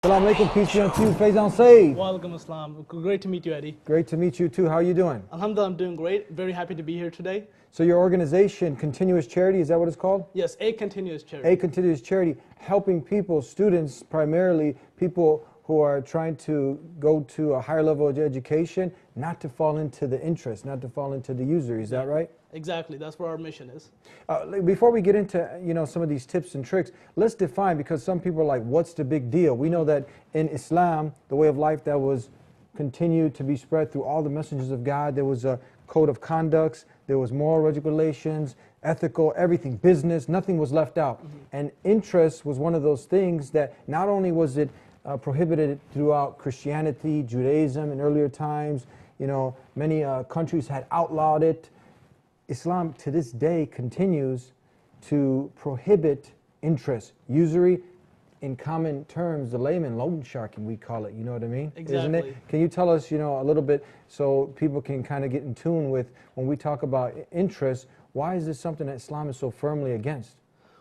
Assalamu alaikum, peace be unto you, Faizan Saeed. Walaikum assalam. Great to meet you, Eddie. Great to meet you too. How are you doing? Alhamdulillah, I'm doing great. Very happy to be here today. So your organization, Continuous Charity, is that what it's called? Yes, A Continuous Charity. A Continuous Charity, helping people, students primarily, people who are trying to go to a higher level of education, not to fall into the interest, not to fall into the usury. Is that right? Exactly. That's where our mission is. Before we get into some of these tips and tricks, let's define, because some people are like, what's the big deal? We know that in Islam, the way of life that was continued to be spread through all the messengers of God, there was a code of conducts, there was moral regulations, ethical, everything, business, nothing was left out. And interest was one of those things that not only was it prohibited throughout Christianity, Judaism in earlier times, many countries had outlawed it. Islam to this day continues to prohibit interest, usury, in common terms, the layman, loan sharking, we call it, you know what I mean? Exactly. Isn't it? Can you tell us, a little bit so people can kind of get in tune with when we talk about interest, why is this something that Islam is so firmly against?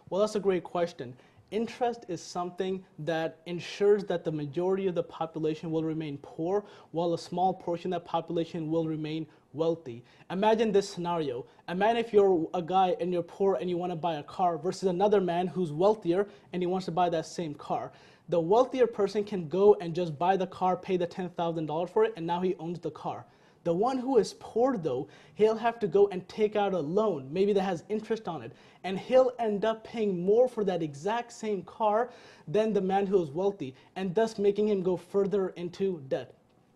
Well, that's a great question. Interest is something that ensures that the majority of the population will remain poor, while a small portion of that population will remain wealthy. Imagine this scenario. Imagine if you're a guy and you're poor and you want to buy a car versus another man who's wealthier and he wants to buy that same car. The wealthier person can go and just buy the car, pay the $10,000 for it, and now he owns the car. The one who is poor, though, he'll have to go and take out a loan, maybe that has interest on it, and he'll end up paying more for that exact same car than the man who is wealthy, and thus making him go further into debt.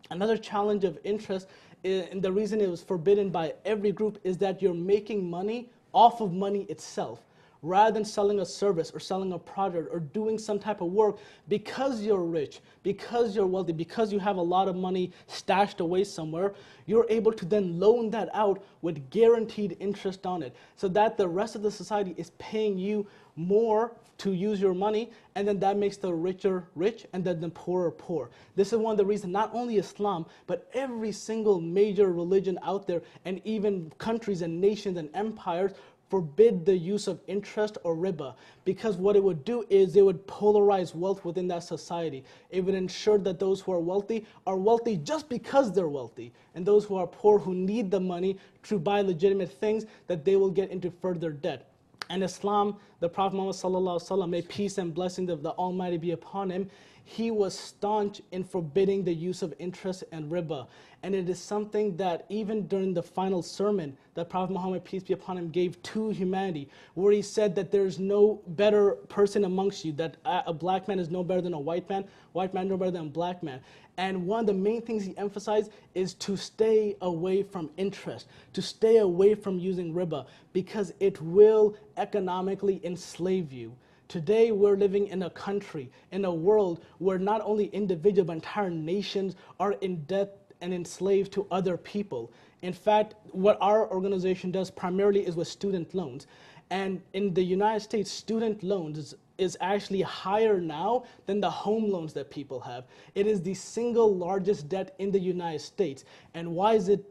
Another challenge of interest, and the reason it was forbidden by every group, is that you're making money off of money itself. Rather than selling a service or selling a product or doing some type of work, because you're rich, because you're wealthy, because you have a lot of money stashed away somewhere, you're able to then loan that out with guaranteed interest on it, so that the rest of the society is paying you more to use your money, and then that makes the richer rich and then the poorer poor. This is one of the reasons not only Islam, but every single major religion out there, and even countries and nations and empires, forbid the use of interest or riba, because what it would do is it would polarize wealth within that society. It would ensure that those who are wealthy just because they're wealthy, and those who are poor, who need the money to buy legitimate things, that they will get into further debt. And Islam, the Prophet Muhammad sallallahu alaihi wasallam, may peace and blessings of the Almighty be upon him, he was staunch in forbidding the use of interest and riba. And it is something that even during the final sermon that Prophet Muhammad, peace be upon him, gave to humanity, where he said that there's no better person amongst you, that a black man is no better than a white man no better than a black man. And one of the main things he emphasized is to stay away from interest, to stay away from using riba, because it will economically enslave you. Today we're living in a country, in a world where not only individuals but entire nations are in debt and enslaved to other people. In fact, what our organization does primarily is with student loans. And in the United States, student loans is actually higher now than the home loans that people have. It is the single largest debt in the United States. And why is it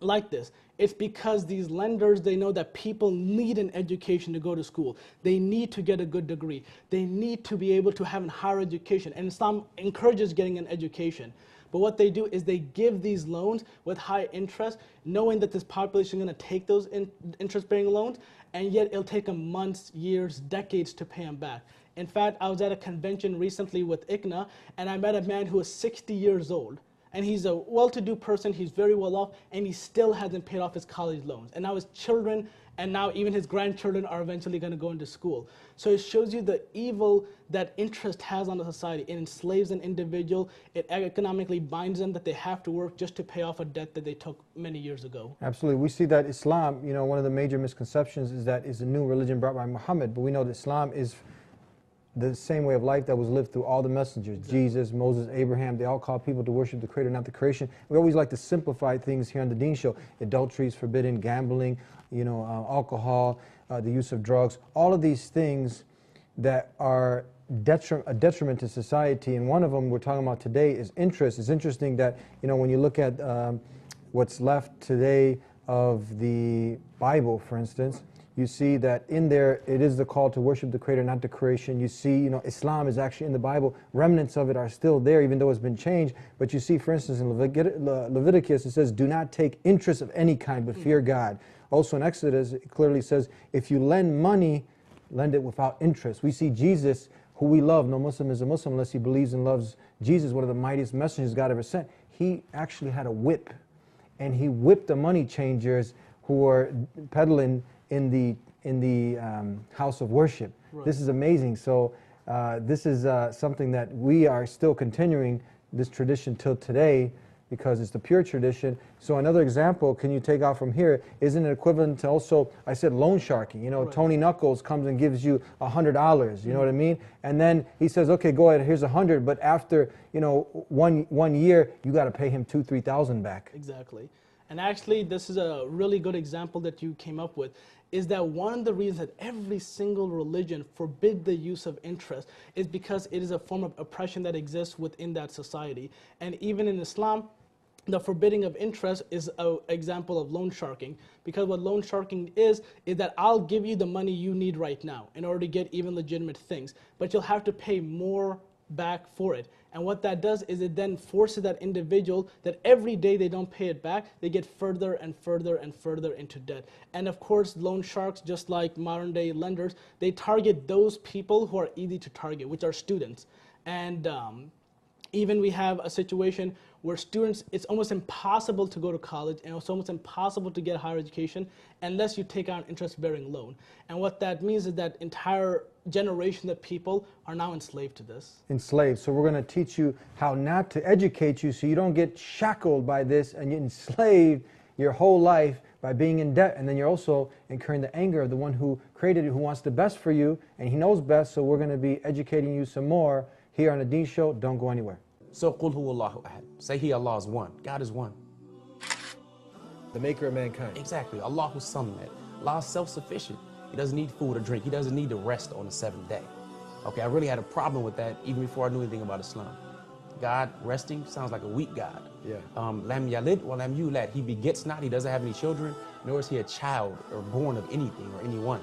like this? It's because these lenders, they know that people need an education to go to school. They need to get a good degree. They need to be able to have a higher education. And Islam encourages getting an education. But what they do is they give these loans with high interest, knowing that this population is going to take those interest-bearing loans, and yet it'll take them months, years, decades to pay them back. In fact, I was at a convention recently with ICNA, and I met a man who was 60 years old. And he's a well-to-do person, he's very well off, and he still hasn't paid off his college loans. And now his children, and now even his grandchildren are eventually going to go into school. So it shows you the evil that interest has on the society. It enslaves an individual, it economically binds them that they have to work just to pay off a debt that they took many years ago. Absolutely. We see that Islam, one of the major misconceptions is that it's a new religion brought by Muhammad, but we know that Islam is the same way of life that was lived through all the messengers. Exactly. Jesus, Moses, Abraham, they all called people to worship the Creator, not the creation. We always like to simplify things here on the Deen Show. Adultery is forbidden, gambling, alcohol, the use of drugs, all of these things that are a detriment to society. And one of them we're talking about today is interest. It's interesting that, when you look at what's left today of the Bible, for instance, You see that in there, it is the call to worship the Creator, not the creation. You see, you know, Islam is actually in the Bible. Remnants of it are still there, even though it's been changed. But you see, for instance, in Leviticus, it says, do not take interest of any kind, but fear God. Also in Exodus, it clearly says, if you lend money, lend it without interest. We see Jesus, who we love. No Muslim is a Muslim unless he believes and loves Jesus, one of the mightiest messengers God ever sent. He actually had a whip, and he whipped the money changers who were peddling in the house of worship. Right. This is amazing. So this is something that we are still continuing this tradition till today, because it's the pure tradition. So another example, can you take out from here, isn't it equivalent to also, I said loan sharking. You know, right. Tony Knuckles comes and gives you $100, you know what I mean? And then he says, okay, go ahead, here's 100, but after, you know, one year, you got to pay him $2,000-3,000 back. Exactly. And actually, this is a really good example that you came up with, is that one of the reasons that every single religion forbid the use of interest is because it is a form of oppression that exists within that society. And even in Islam, the forbidding of interest is an example of loan sharking, because what loan sharking is that I'll give you the money you need right now in order to get even legitimate things, but you'll have to pay more back for it. And what that does is it then forces that individual that every day they don't pay it back, they get further and further and further into debt. And of course, loan sharks, just like modern day lenders, they target those people who are easy to target, which are students. And even we have a situation where students, it's almost impossible to go to college, and it's almost impossible to get higher education unless you take out an interest-bearing loan. And what that means is that entire generation of people are now enslaved to this. Enslaved. So we're going to teach you how not to educate you so you don't get shackled by this and you enslaved your whole life by being in debt. And then you're also incurring the anger of the one who created you, who wants the best for you, and he knows best. So we're going to be educating you some more here on the Deen Show. Don't go anywhere. So, Qul huwallahu ahad. Say He, Allah is one. God is one. The maker of mankind. Exactly. Allahu Samad. Allah is self-sufficient. He doesn't need food or drink. He doesn't need to rest on the seventh day. Okay, I really had a problem with that even before I knew anything about Islam. God resting sounds like a weak God. Yeah. Lam yalid wa lam yulad. He begets not. He doesn't have any children, nor is he a child or born of anything or anyone.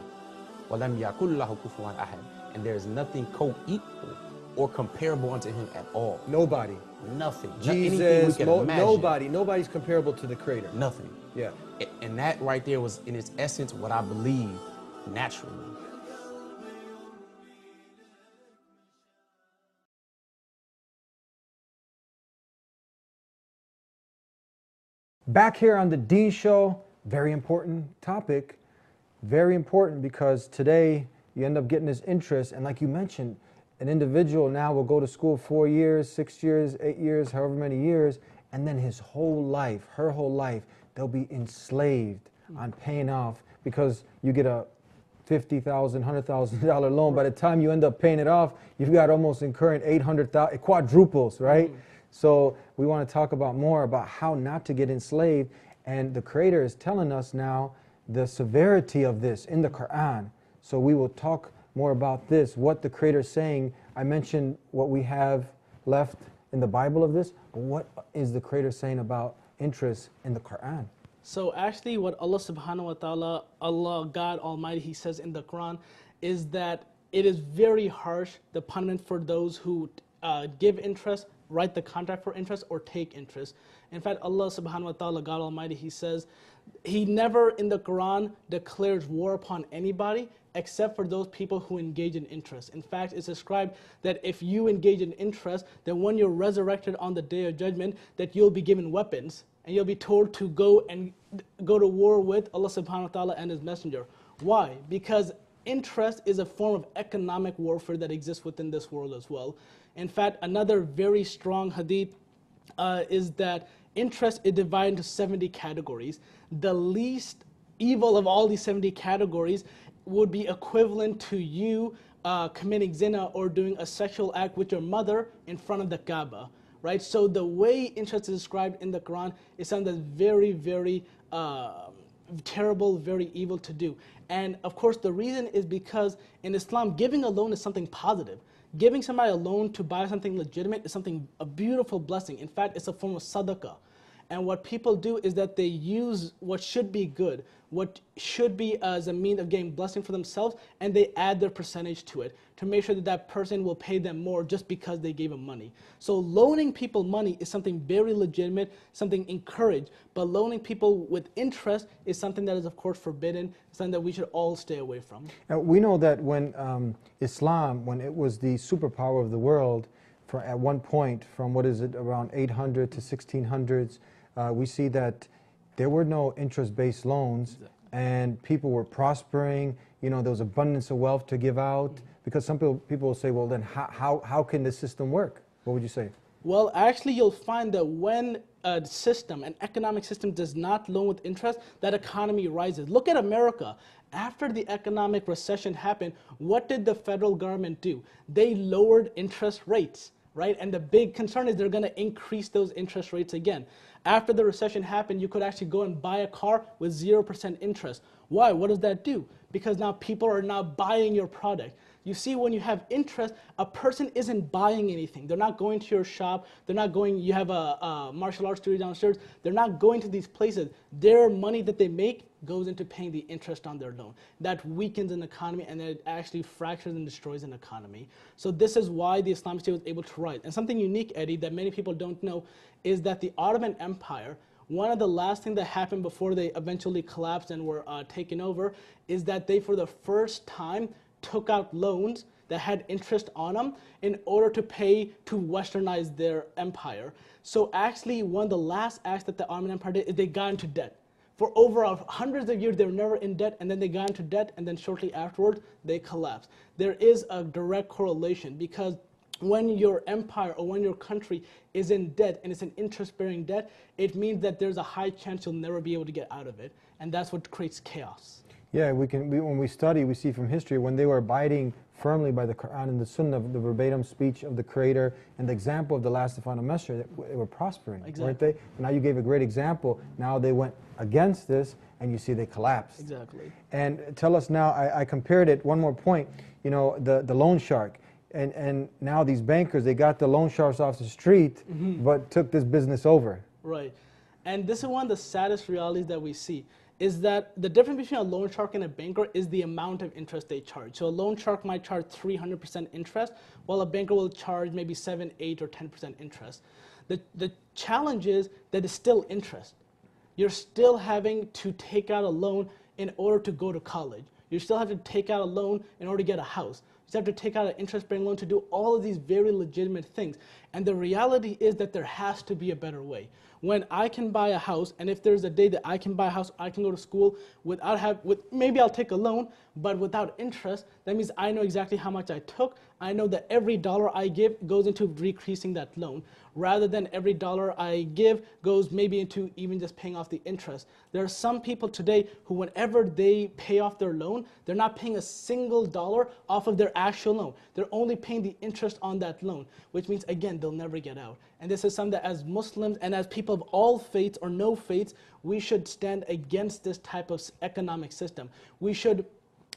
Wa lam yakul lahu kufuwan ahad. And there is nothing co-equal or comparable unto him at all. Nobody. Nothing. Jesus, nobody. Nobody's comparable to the Creator. Nothing. Yeah. And that right there was, in its essence, what I believe naturally. Back here on the Deen Show, very important topic. Very important because today you end up getting this interest, and like you mentioned, an individual now will go to school 4 years, 6 years, 8 years, however many years, and then his whole life, her whole life, they'll be enslaved on paying off, because you get a $50,000, $100,000 loan. By the time you end up paying it off, you've got almost incurring 800,000, it quadruples, right? So we want to talk about more about how not to get enslaved, and the Creator is telling us now the severity of this in the Quran. So we will talk more about this, what the Creator is saying. I mentioned what we have left in the Bible of this, but what is the Creator saying about interest in the Quran? So actually what Allah subhanahu wa ta'ala, Allah, God Almighty, He says in the Quran is that it is very harsh, the punishment for those who give interest, write the contract for interest, or take interest. In fact, Allah subhanahu wa ta'ala, God Almighty, He says, He never in the Quran declares war upon anybody except for those people who engage in interest. In fact, it's described that if you engage in interest, then when you're resurrected on the Day of Judgment, that you'll be given weapons and you'll be told to go to war with Allah subhanahu wa ta'ala and His Messenger. Why? Because interest is a form of economic warfare that exists within this world as well. In fact, another very strong hadith is that interest is divided into 70 categories. The least evil of all these 70 categories would be equivalent to you committing zina or doing a sexual act with your mother in front of the Kaaba, right? So the way interest is described in the Quran is something that's very, very terrible, very evil to do. And of course, the reason is because in Islam, giving a loan is something positive. Giving somebody a loan to buy something legitimate is a beautiful blessing. In fact, it's a form of sadaqah. And what people do is that they use what should be good, what should be as a means of getting blessing for themselves, and they add their percentage to it to make sure that that person will pay them more just because they gave them money. So loaning people money is something very legitimate, something encouraged, but loaning people with interest is something that is of course forbidden, something that we should all stay away from. Now, we know that when Islam, when it was the superpower of the world, at one point, from what is it, around 800 to 1600s, we see that there were no interest-based loans, and people were prospering. You know, there was abundance of wealth to give out. Because some people will say, well, then how can this system work? What would you say? Well, actually, you'll find that when a system, an economic system, does not loan with interest, that economy rises. Look at America. After the economic recession happened, what did the federal government do? They lowered interest rates, right? And the big concern is they're going to increase those interest rates again. After the recession happened, you could actually go and buy a car with 0% interest. Why? What does that do? Because now people are now buying your product. You see, when you have interest, a person isn't buying anything. They're not going to your shop. They're not going, you have a martial arts studio downstairs. They're not going to these places. Their money that they make goes into paying the interest on their loan. That weakens an economy, and it actually fractures and destroys an economy. So this is why the Islamic State was able to rise. And something unique, Eddie, that many people don't know is that the Ottoman Empire, one of the last things that happened before they eventually collapsed and were taken over, is that they, for the first time, took out loans that had interest on them in order to pay to westernize their empire. So actually, one of the last acts that the Ottoman Empire did is they got into debt. For over hundreds of years, they were never in debt, and then they got into debt, and then shortly afterwards, they collapsed. There is a direct correlation, because when your empire or when your country is in debt and it's an interest-bearing debt, it means that there's a high chance you'll never be able to get out of it, and that's what creates chaos. Yeah, when we study, we see from history when they were abiding firmly by the Quran and the Sunnah, the verbatim speech of the Creator and the example of the last and final messenger, they were prospering, weren't they? And now you gave a great example. Now they went against this, and you see they collapsed. Exactly. And tell us now, I compared it, one more point, you know, the loan shark. And now these bankers, they got the loan sharks off the street, but took this business over. Right. And this is one of the saddest realities that we see, is that the difference between a loan shark and a banker is the amount of interest they charge. So a loan shark might charge 300% interest, while a banker will charge maybe 7, 8, or 10% interest. The challenge is that it's still interest. You're still having to take out a loan in order to go to college. You still have to take out a loan in order to get a house. You still have to take out an interest-bearing loan to do all of these very legitimate things. And the reality is that there has to be a better way. When I can buy a house, and if there's a day that I can buy a house, I can go to school maybe I'll take a loan, but without interest, that means I know exactly how much I took. I know that every dollar I give goes into decreasing that loan, rather than every dollar I give goes maybe into even just paying off the interest. There are some people today who, whenever they pay off their loan, they're not paying a single dollar off of their actual loan. They're only paying the interest on that loan, which means, again, they'll never get out. And this is something that as Muslims and as people of all faiths or no faiths, we should stand against this type of economic system. We should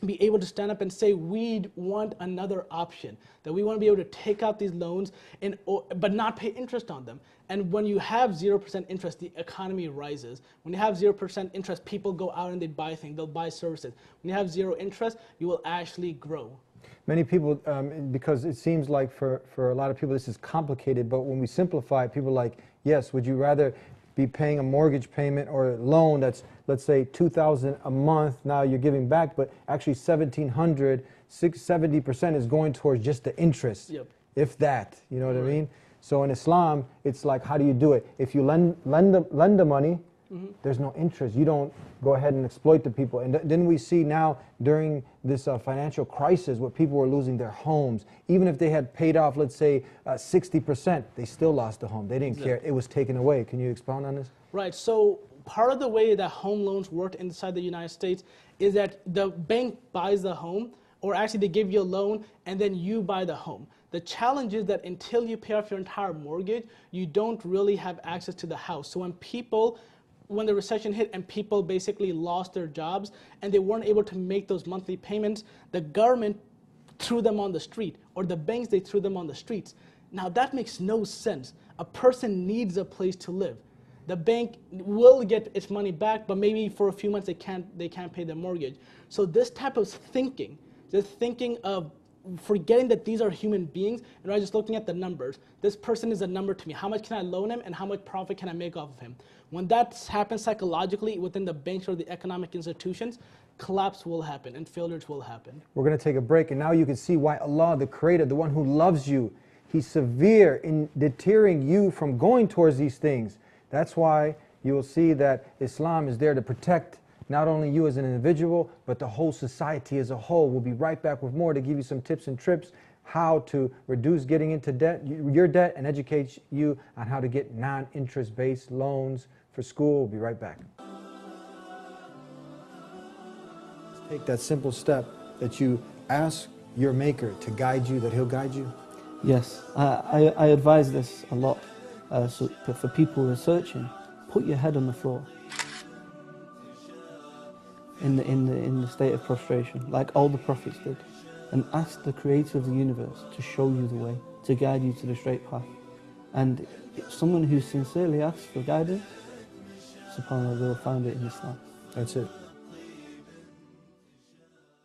be able to stand up and say we want another option, that we want to be able to take out these loans but not pay interest on them. And when you have 0% interest, the economy rises. When you have 0% interest, people go out and they buy things, they'll buy services. When you have zero interest, you will actually grow. Many people, because it seems like for a lot of people this is complicated, but when we simplify it, people are like, yes, would you rather be paying a mortgage payment or a loan that's, let's say, $2,000 a month, now you're giving back, but actually $1,700, 70% is going towards just the interest, if that, you know what I mean? So in Islam, it's like, how do you do it? If you lend the money, there's no interest. You don't go ahead and exploit the people. And then we see now during this financial crisis where people were losing their homes, even if they had paid off, let's say, 60%, they still lost the home. They didn't care. It was taken away. Can you expound on this? Right. So part of the way that home loans worked inside the United States is that the bank buys the home, or actually they give you a loan and then you buy the home. The challenge is that until you pay off your entire mortgage, you don't really have access to the house. So when the recession hit and people basically lost their jobs and they weren't able to make those monthly payments, the government threw them on the street, or the banks, they threw them on the streets. Now that makes no sense. A person needs a place to live. The bank will get its money back, but maybe for a few months they can't pay their mortgage. So this type of thinking, this thinking of forgetting that these are human beings and just looking at the numbers. This person is a number to me. How much can I loan him and how much profit can I make off of him? When that happens psychologically within the banks or the economic institutions, collapse will happen and failures will happen. We're going to take a break, and now you can see why Allah, the Creator, the one who loves you, He's severe in deterring you from going towards these things. That's why you will see that Islam is there to protect not only you as an individual, but the whole society as a whole. We'll be right back with more to give you some tips and tricks how to reduce getting into debt, your debt, and educate you on how to get non-interest based loans for school. We'll be right back. Take that simple step that you ask your Maker to guide you, that He'll guide you. Yes, I advise this a lot. So for people who are searching, put your head on the floor in the state of prostration, like all the prophets did, and ask the Creator of the universe to show you the way, to guide you to the straight path. And someone who sincerely asks for guidance, subhanAllah, will find it in Islam. That's it.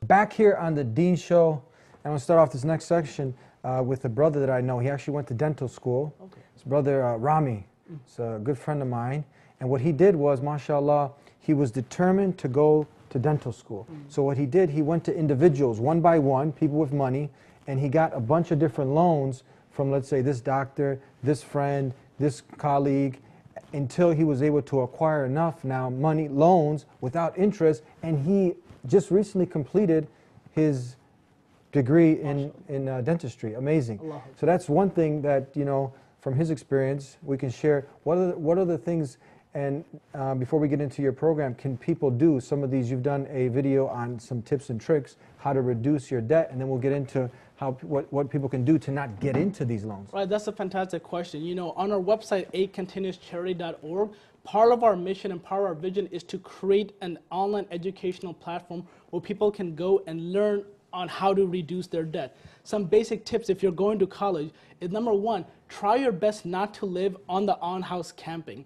Back here on the Deen Show, I'm going to start off this next section with a brother that I know. He actually went to dental school. Okay. His brother Rami. He's a good friend of mine. And what he did was, mashallah, he was determined to go to dental school. So what he did, he went to individuals, one by one, people with money, and he got a bunch of different loans from, let's say, this doctor, this friend, this colleague, until he was able to acquire enough now money, loans, without interest, and he just recently completed his degree in dentistry. Amazing. Allah. So that's one thing that, you know, from his experience, we can share. What are the things, and before we get into your program, can people do? Some of these, you've done a video on some tips and tricks, how to reduce your debt, and then we'll get into what people can do to not get into these loans. Right, that's a fantastic question. You know, on our website, acontinuouscharity.org, part of our mission and part of our vision is to create an online educational platform where people can go and learn on how to reduce their debt. Some basic tips if you're going to college is, number one, try your best not to live on the on-house camping.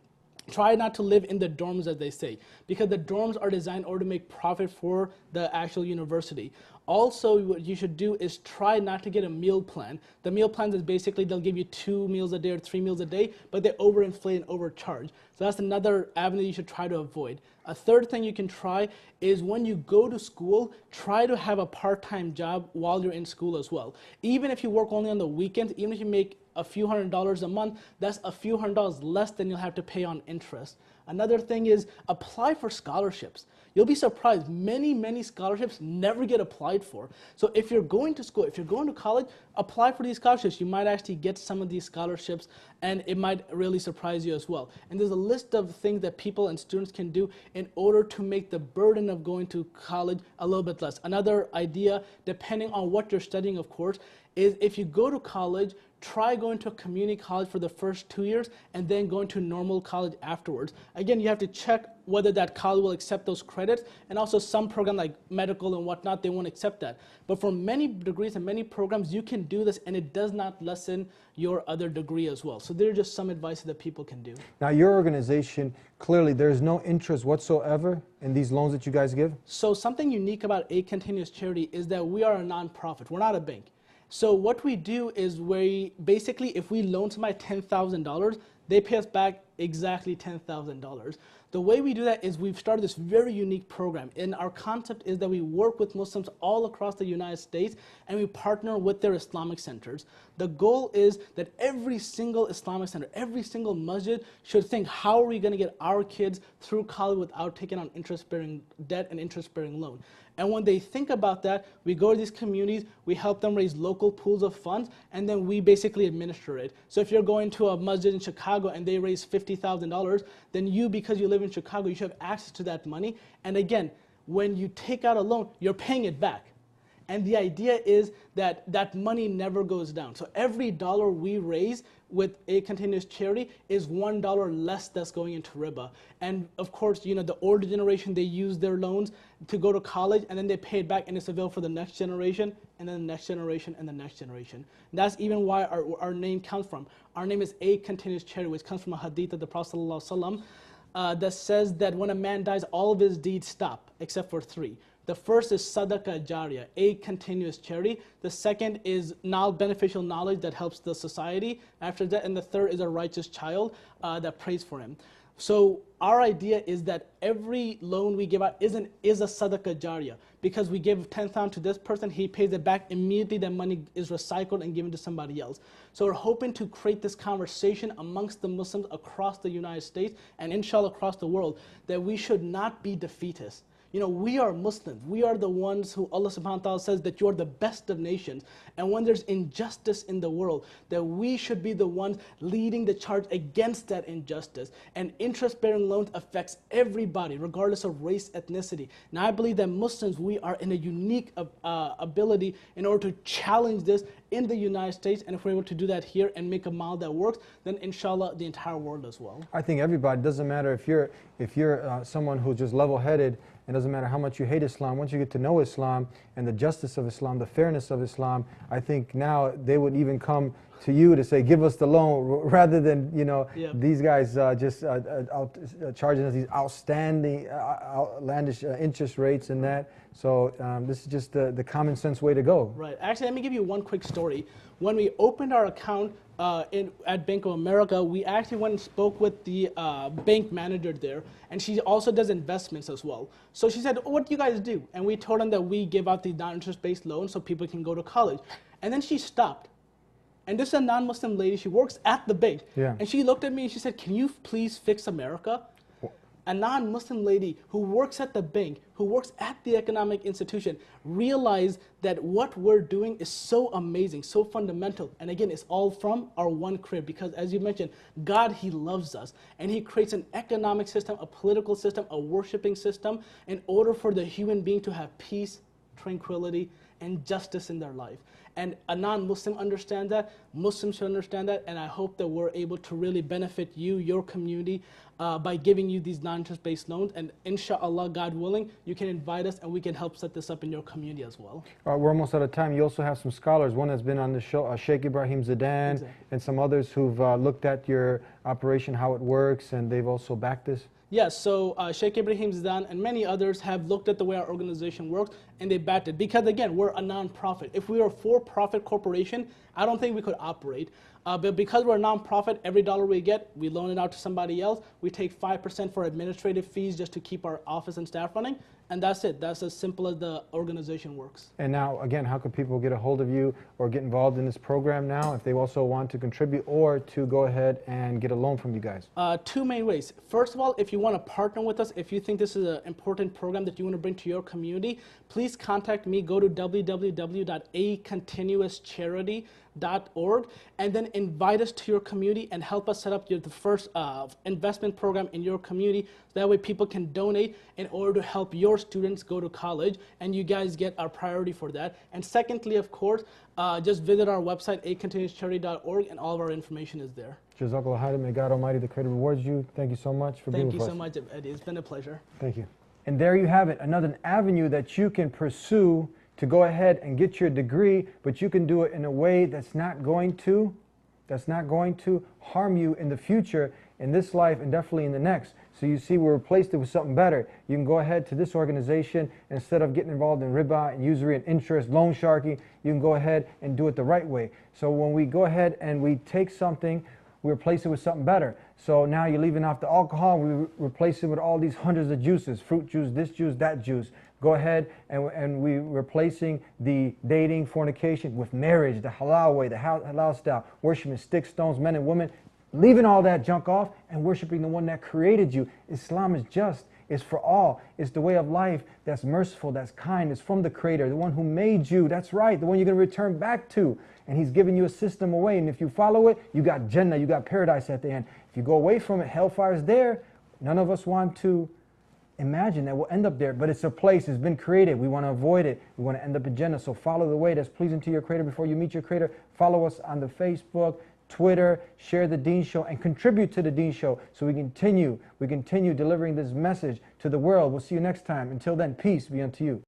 Try not to live in the dorms, as they say, because the dorms are designed in order to make profit for the actual university. Also, what you should do is try not to get a meal plan. The meal plan is basically they'll give you 2 meals a day or 3 meals a day, but they overinflate and overcharge. So that's another avenue you should try to avoid. A third thing you can try is when you go to school, try to have a part-time job while you're in school as well. Even if you work only on the weekends, even if you make a few $100s a month, that's a few $100 less than you'll have to pay on interest. Another thing is apply for scholarships. You'll be surprised, many scholarships never get applied for. So if you're going to school, if you're going to college, apply for these scholarships. You might actually get some of these scholarships, and it might really surprise you as well. And there's a list of things that people and students can do in order to make the burden of going to college a little bit less. Another idea, depending on what you're studying, of course, is if you go to college, try going to a community college for the first 2 years and then going to normal college afterwards. Again, you have to check whether that college will accept those credits, and also some program like medical and whatnot, they won't accept that. But for many degrees and many programs, you can do this and it does not lessen your other degree as well. So there are just some advice that people can do. Now your organization, clearly there's no interest whatsoever in these loans that you guys give? So something unique about A Continuous Charity is that we are a nonprofit. We're not a bank. So what we do is basically if we loan somebody $10,000, they pay us back exactly $10,000. The way we do that is we've started this very unique program, and our concept is that we work with Muslims all across the United States and we partner with their Islamic centers. The goal is that every single Islamic center, every single masjid should think, how are we going to get our kids through college without taking on interest-bearing debt and interest-bearing loan? And when they think about that, we go to these communities, we help them raise local pools of funds, and then we basically administer it. So if you're going to a masjid in Chicago and they raise $50,000, then you, because you live in Chicago, you should have access to that money. And again, when you take out a loan, you're paying it back. And the idea is that that money never goes down. So every dollar we raise with a continuous charity is $1 less that's going into riba. And of course, you know, the older generation, they use their loans to go to college, and then they pay it back, and it's available for the next generation, and then the next generation, and the next generation. And that's even why our name comes from. Our name is A Continuous Charity, which comes from a hadith of the Prophet ﷺ, that says that when a man dies, all of his deeds stop, except for three. The first is sadaqah jariyah, a continuous charity. The second is beneficial knowledge that helps the society after that. And the third is a righteous child that prays for him. So our idea is that every loan we give out is a sadaqah jariyah, because we give 10,000 to this person, he pays it back immediately, that money is recycled and given to somebody else. So we're hoping to create this conversation amongst the Muslims across the United States and inshallah across the world, that we should not be defeatist. You know, we are Muslims. We are the ones who Allah subhanahu wa ta'ala says that you are the best of nations. And when there's injustice in the world, that we should be the ones leading the charge against that injustice. And interest-bearing loans affects everybody, regardless of race, ethnicity. Now, I believe that Muslims, we are in a unique ability in order to challenge this in the United States. And if we're able to do that here and make a model that works, then inshallah, the entire world as well. I think everybody, doesn't matter if you're someone who's just level-headed. It doesn't matter how much you hate Islam. Once you get to know Islam and the justice of Islam, the fairness of Islam, I think now they would even come to you to say, give us the loan, rather than, you know, these guys just charging us these outlandish interest rates and that. So this is just the common sense way to go. Right. Actually, let me give you one quick story. When we opened our account at Bank of America, we actually went and spoke with the bank manager there, and she also does investments as well. So she said, what do you guys do? And we told them that we give out the non-interest-based loans so people can go to college. And then she stopped. And this is a non-Muslim lady. She works at the bank. Yeah. And she looked at me and she said, can you please fix America? A non-Muslim lady who works at the bank, who works at the economic institution, realized that what we're doing is so amazing, so fundamental. And again, it's all from our one crib, because as you mentioned, God, He loves us. And He creates an economic system, a political system, a worshiping system, in order for the human being to have peace, tranquility, and justice in their life. And a non-Muslim understands that, Muslims should understand that, and I hope that we're able to really benefit you, your community, by giving you these non-interest-based loans. And inshallah, God willing, you can invite us and we can help set this up in your community as well. We're almost out of time. You also have some scholars. One that's been on the show, Sheikh Ibrahim Zidan, Exactly. and some others who've looked at your operation, how it works, and they've also backed this. Yes, so Sheikh Ibrahim Zidan and many others have looked at the way our organization works, and they backed it. Because again, we're a non-profit. If we were a for-profit corporation, I don't think we could operate. But because we're a non-profit, every dollar we get, we loan it out to somebody else. We take 5% for administrative fees just to keep our office and staff running. And that's it. That's as simple as the organization works. And now, again, how can people get a hold of you or get involved in this program now if they also want to contribute or to go ahead and get a loan from you guys? Two main ways. First of all, if you want to partner with us, if you think this is an important program that you want to bring to your community, please contact me. Go to www.acontinuouscharity.org and then invite us to your community and help us set up the first investment program in your community. That way people can donate in order to help your students go to college, and you guys get our priority for that. And secondly, of course, just visit our website, acontinuouscharity.org, and all of our information is there. Jazakallah khairan. May God Almighty, the Creator, rewards you. Thank you so much for being with us. Thank you so much, Eddie. It's been a pleasure. Thank you. And there you have it, another avenue that you can pursue to go ahead and get your degree, but you can do it in a way that's not going to harm you in the future, in this life, and definitely in the next. So you see, we replaced it with something better. You can go ahead to this organization, instead of getting involved in riba and usury and interest, loan sharking, you can go ahead and do it the right way. So when we go ahead and we take something, we replace it with something better. So now you're leaving off the alcohol, we replace it with all these hundreds of juices, fruit juice, this juice, that juice. Go ahead and we're replacing the dating, fornication with marriage, the halal way, the halal style, worshiping sticks, stones, men and women, leaving all that junk off and worshiping the one that created you. Islam is just. It's for all. It's the way of life that's merciful, that's kind. It's from the Creator, the one who made you. That's right, the one you're going to return back to. And He's giving you a system away. And if you follow it, you got Jannah, you got paradise at the end. If you go away from it, hellfire is there. None of us want to imagine that we'll end up there, but it's a place, it's been created. We want to avoid it. We want to end up in Jannah. So follow the way that's pleasing to your Creator before you meet your Creator. Follow us on the Facebook, Twitter, share the Deen Show, and contribute to the Deen Show so we continue delivering this message to the world. We'll see you next time. Until then, peace be unto you.